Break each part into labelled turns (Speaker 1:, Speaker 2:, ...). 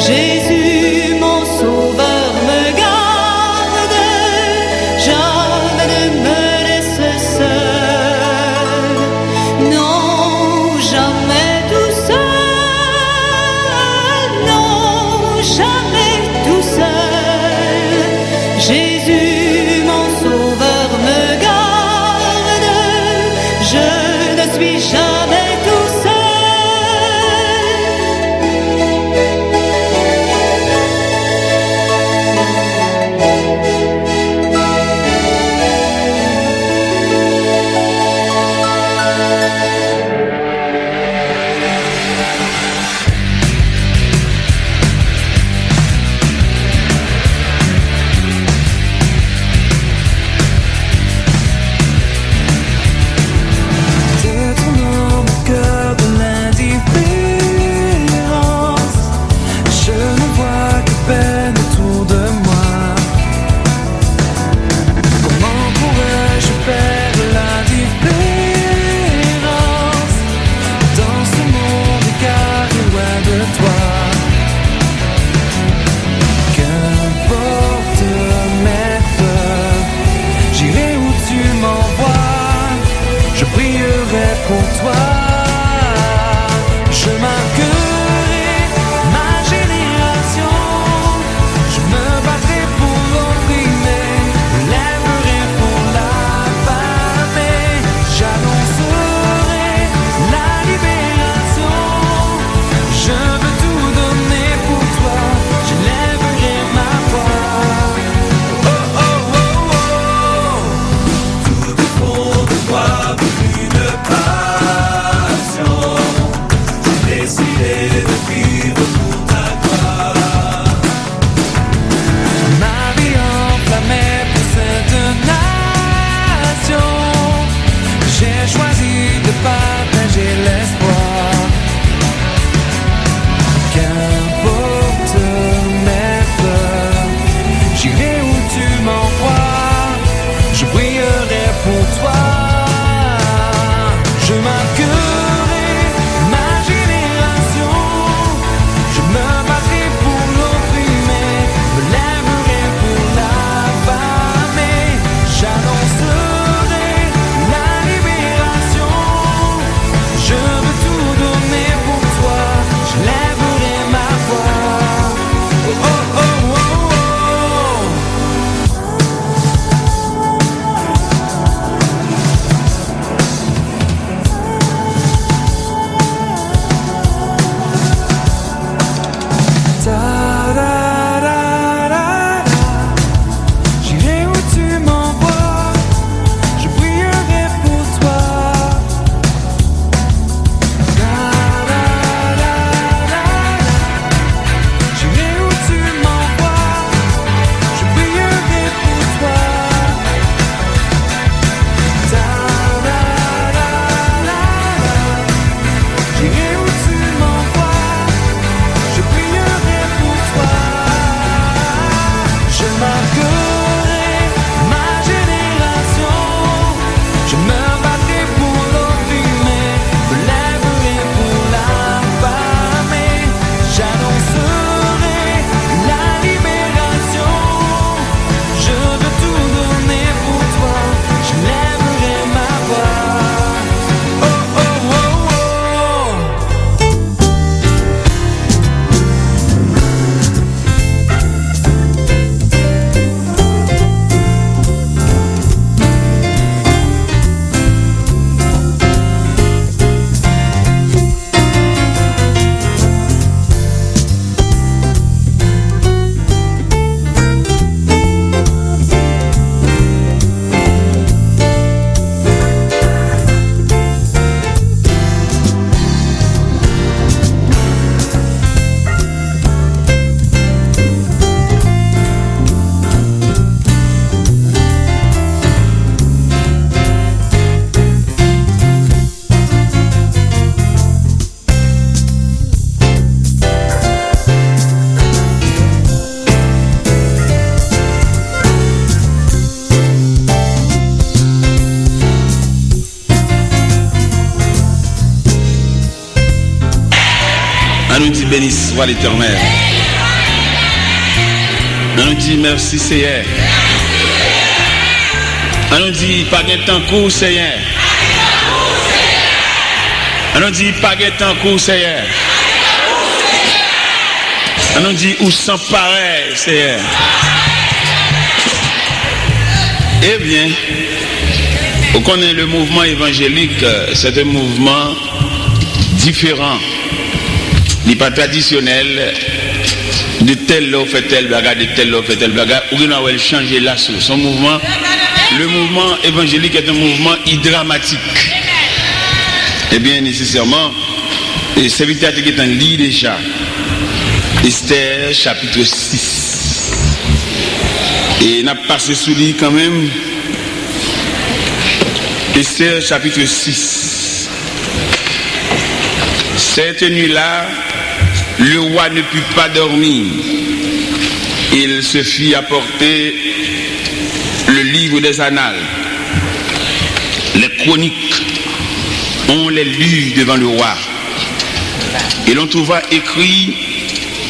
Speaker 1: Jésus, mon sauveur, me garde, jamais ne me laisse seul. Non, jamais tout seul, non, jamais tout seul. Jésus, mon sauveur, me garde, je ne suis jamais tout seul.
Speaker 2: Détournant mon cœur de l'indifférence, je ne vois que peine autour de moi. Comment pourrais-je faire la différence dans ce monde égaré loin de toi? Qu'importe mes peurs, j'irai où tu m'envoies, je prierai pour toi. Je marquerai ma génération, je me battrai pour l'opprimer, me lèverai pour l'affamer. J'annoncerai la libération, je veux tout donner pour toi, je lèverai ma voix. Oh oh oh oh, tout au fond de toi brûle une passion. J'ai décidé de vivre pour ta gloire. Ma vie enflammée pour cette nation, j'ai choisi de partager l'espoir. Qu'importe mes peurs, j'irai où tu m'envoies, je brillerai pour toi. Je marquerai ma génération, je me battrai pour l'opprimer, me lèverai pour l'affamer. J'annoncerai la libération, je veux tout donner pour toi, je lèverai ma voix. Oh oh oh oh oh. Ta da da da da. J'irai où tu m'envoies, je brillerai pour toi. Da da da da da. J'irai où tu m'envoies, je brillerai pour toi. Da da da da da. J'irai où tu m'envoies, je brillerai pour toi. Je marquerai ma génération, je me battrai pour l'opprimer, me lèverai pour l'affamer. J'annoncerai la libération, je veux tout donner pour toi, je lèverai ma voix. Oh oh oh oh.
Speaker 3: À nous dit béni soit l'Éternel. On nous dit merci Seigneur. On nous dit pas de temps court Seigneur. On nous dit pas de temps court Seigneur. On nous dit où sans pareil Seigneur. Eh bien, on connaît le mouvement évangélique, c'est un mouvement différent. Il n'est pas traditionnel. De tel là, fait tel bagarre, de tel là, fait tel bagarre. Ou bien on va changer là sur son mouvement. Le mouvement évangélique est un mouvement dramatique. Eh bien, nécessairement, le serviteur qui est en lit déjà. Esther, chapitre 6. Et on a passé sous lui quand même. Esther, chapitre 6. Cette nuit-là, le roi ne put pas dormir. Il se fit apporter le livre des annales. Les chroniques, on les lut devant le roi. Et l'on trouva écrit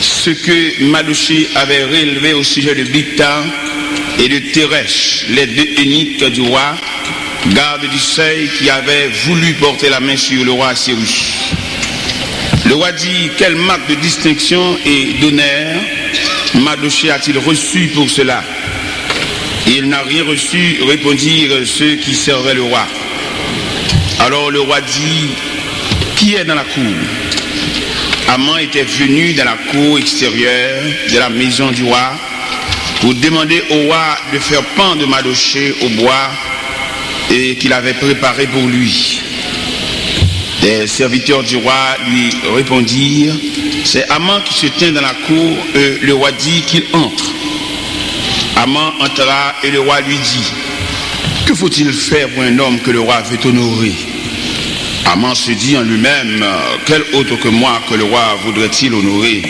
Speaker 3: ce que Mardochée avait relevé au sujet de Bigthan et de Teresh, les deux eunuques du roi, garde du seuil, qui avaient voulu porter la main sur le roi Assyrus. Le roi dit: quelle marque de distinction et d'honneur Mardochée a-t-il reçu pour cela? Il n'a rien reçu, répondirent ceux qui servaient le roi. Alors le roi dit: qui est dans la cour? Haman était venu dans la cour extérieure de la maison du roi pour demander au roi de faire pendre Mardochée au bois et qu'il avait préparé pour lui. Les serviteurs du roi lui répondirent: c'est Haman qui se tient dans la cour. Le roi dit qu'il entre. Haman entra et le roi lui dit: que faut-il faire pour un homme que le roi veut honorer? Haman se dit en lui-même: quel autre que moi que le roi voudrait-il honorer?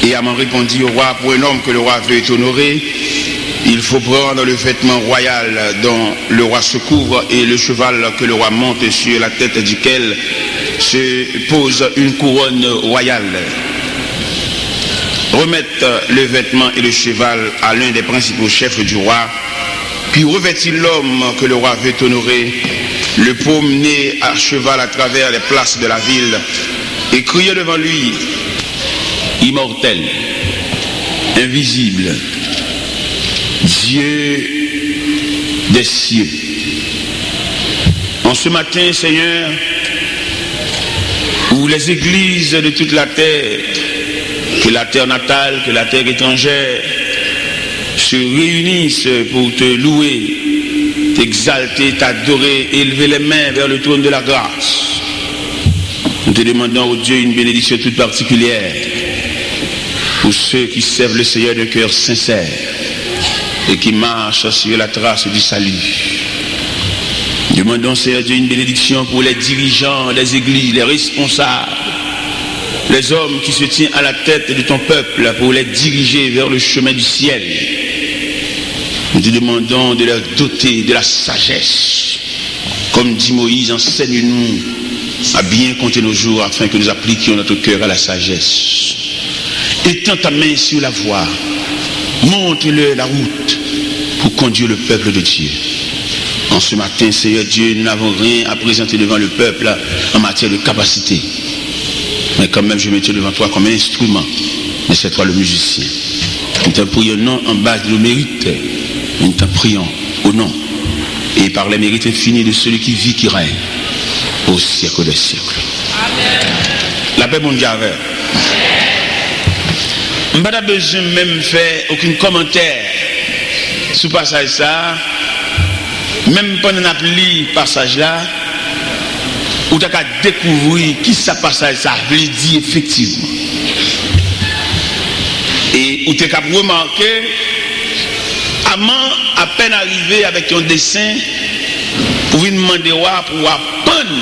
Speaker 3: Et Haman répondit au roi: pour un homme que le roi veut honorer, il faut prendre le vêtement royal dont le roi se couvre et le cheval que le roi monte, sur la tête duquel se pose une couronne royale. Remettre le vêtement et le cheval à l'un des principaux chefs du roi, puis revêtir l'homme que le roi veut honorer, le promener à cheval à travers les places de la ville et crier devant lui: immortel, invisible, Dieu des cieux. En ce matin, Seigneur, où les églises de toute la terre, que la terre natale, que la terre étrangère, se réunissent pour te louer, t'exalter, t'adorer, élever les mains vers le trône de la grâce. Nous te demandons, ô Dieu, une bénédiction toute particulière pour ceux qui servent le Seigneur de cœur sincère et qui marchent sur la trace du salut. Demandons, Seigneur Dieu, une bénédiction pour les dirigeants des églises, les responsables, les hommes qui se tiennent à la tête de ton peuple, pour les diriger vers le chemin du ciel. Nous te demandons de leur doter de la sagesse. Comme dit Moïse, enseigne-nous à bien compter nos jours afin que nous appliquions notre cœur à la sagesse. Étends ta main sur la voie, montre-leur la route pour conduire le peuple de Dieu. En ce matin, Seigneur Dieu, nous n'avons rien à présenter devant le peuple en matière de capacité. Mais quand même, je me tiens devant toi comme un instrument. Mais c'est toi le musicien. Nous t'en prions non en base de nos mérites. Nous t'en prions au nom et par les mérites infinis de celui qui vit, qui règne au siècle des siècles. Amen. La paix mondiale. Je n'ai pas besoin même de faire aucun commentaire sur le passage ça. Même pendant notre lit passage là, où tu as découvrir qui ça passage ça veut dire effectivement. Et où tu as remarqué, Haman à peine arrivé avec un dessin pour venir demander pour apprendre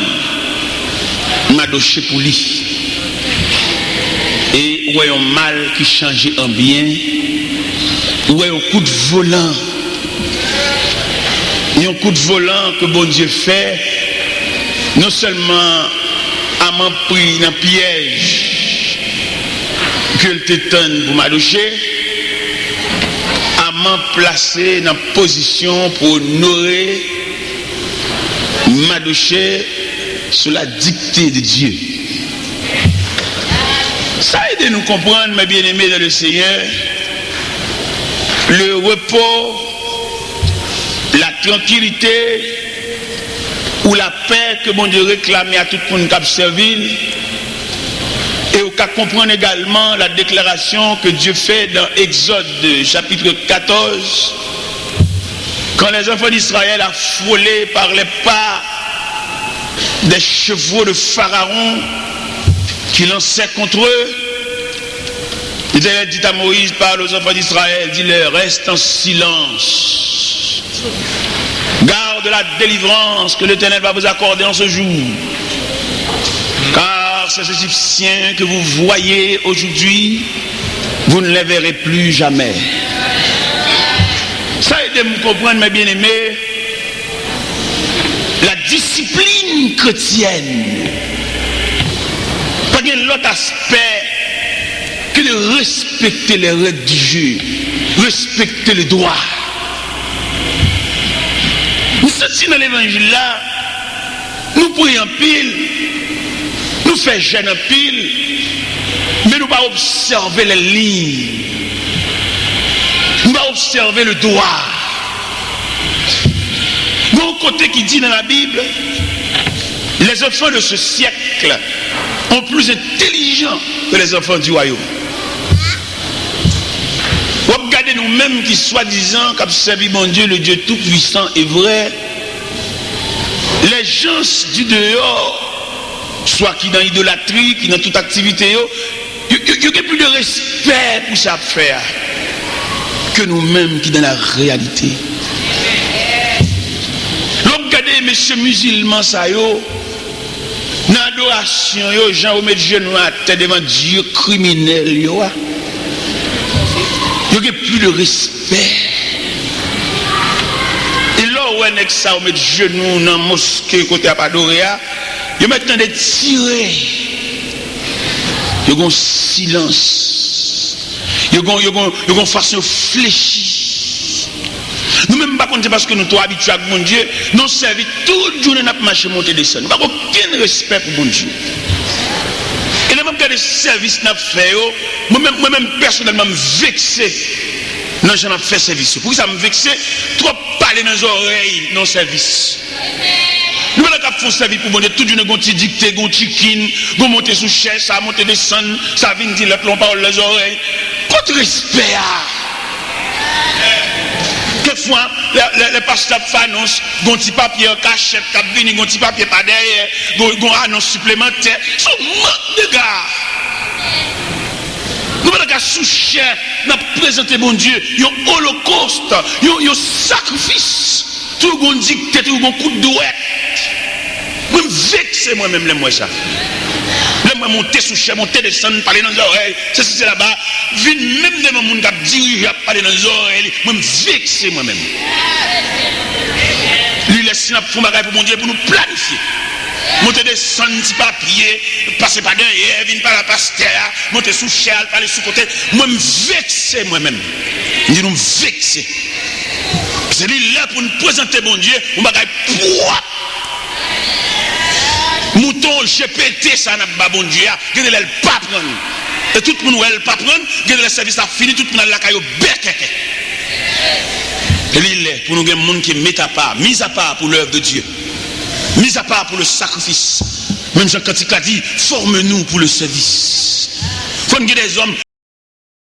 Speaker 3: Mardochée pour lui. Et où est un mal qui changeait en bien, où est un coup de volant. Il y a un coup de volant que bon Dieu fait, non seulement Haman pris dans le piège que le tétane pour Mardochée, maman placée dans position pour honorer Madouché sous la dictée de Dieu. Ça aide à nous comprendre, mes bien-aimés dans le Seigneur, le repos, la tranquillité ou la paix que mon Dieu réclame à tout le monde qui a servi. Et on comprendre également la déclaration que Dieu fait dans Exode chapitre 14, quand les enfants d'Israël ont frôlé par les pas des chevaux de Pharaon qui lançaient contre eux. Il dit à Moïse, parle aux enfants d'Israël, dis-leur, reste en silence. Garde la délivrance que l'Éternel va vous accorder en ce jour. Car ces Égyptiens que vous voyez aujourd'hui, vous ne les verrez plus jamais. Ça aide à me comprendre, mes bien-aimés, la discipline chrétienne. Pas qu'il y a l'autre aspect que de respecter les règles du jeu, respecter les droits. Nous sommes dans l'évangile là, nous prions pile, nous faisons jeûne en pile, mais nous ne pas observer les lignes, nous ne pas observer le droit. Bon côté qui dit dans la Bible, les enfants de ce siècle sont plus intelligents que les enfants du royaume. Regardez nous-mêmes qui soi-disant qui servi mon Dieu, le Dieu tout-puissant et vrai, les gens du dehors, soit qui dans l'idolâtrie, qui dans toute activité, il y a plus de respect pour ça faire que nous-mêmes qui dans la réalité. Regardez messieurs musulmans ça yo, dans l'adoration yo, gens mettent genoux à terre devant Dieu criminel yo. Il n'y a plus de respect. Et là où on est ça, on met genoux dans la mosquée côté à Padoria, il y a maintenant des tirés. Il y a un silence. Il y a une façon fléchie. Nous-mêmes, par contre, c'est parce que nous sommes habitués à mon Dieu, nous servons toute journée à marcher, monter, descendre. Nous n'avons aucun respect pour mon Dieu. Et les mêmes cas de service n'a fait, moi-même personnellement me vexé. Non, j'en ai fait service. Pourquoi ça me vexé? Trop parler dans les oreilles dans le service. Nous avons fait service pour mon Dieu, toute une gonti dictée, gonti kin, gon monter sous chaise, ça monter descendre, ça vient dire l'autre parole les oreilles. Contre respect. Quelquefois, les pasteurs annoncent, gon petit papier en cachette, cap vini, gon petit papier pas derrière, gon annonce supplémentaire. C'est un manque de gars. Nous avons sous chair, nous avons présenté mon Dieu, il y a un holocauste, il y a un sacrifice. Tout le monde dicté, tout le monde coup de douette. Moi, je vexé moi-même, les moi ça. Moi, monter sous chair, monter descendre, parler dans les oreilles. C'est là-bas. Vine même les gens qui dirigent, parler dans les oreilles. Moi, je vexé moi-même. Lui, laisse nous faire bagage pour mon Dieu, pour nous planifier. Monter descendre, petit papier, passer par derrière, venir par la pasteur, monter sous chair, parler sous côté. Moi, je vexé moi-même. Je dis nous vexé. C'est lui là pour nous présenter mon Dieu, on va pouvoir. Mouton GPT, ça n'a pas bon Dieu, il ne peut pas prendre. Et tout le monde ne peut pas prendre, le service a fini, tout le monde a la caille au bec. Et lui, est pour nous, il y a des gens qui mettent à part, mis à part pour l'œuvre de Dieu, mis à part pour le sacrifice. Même Jean Cantique a dit, forme-nous pour le service. Il faut qu'il y ait des hommes.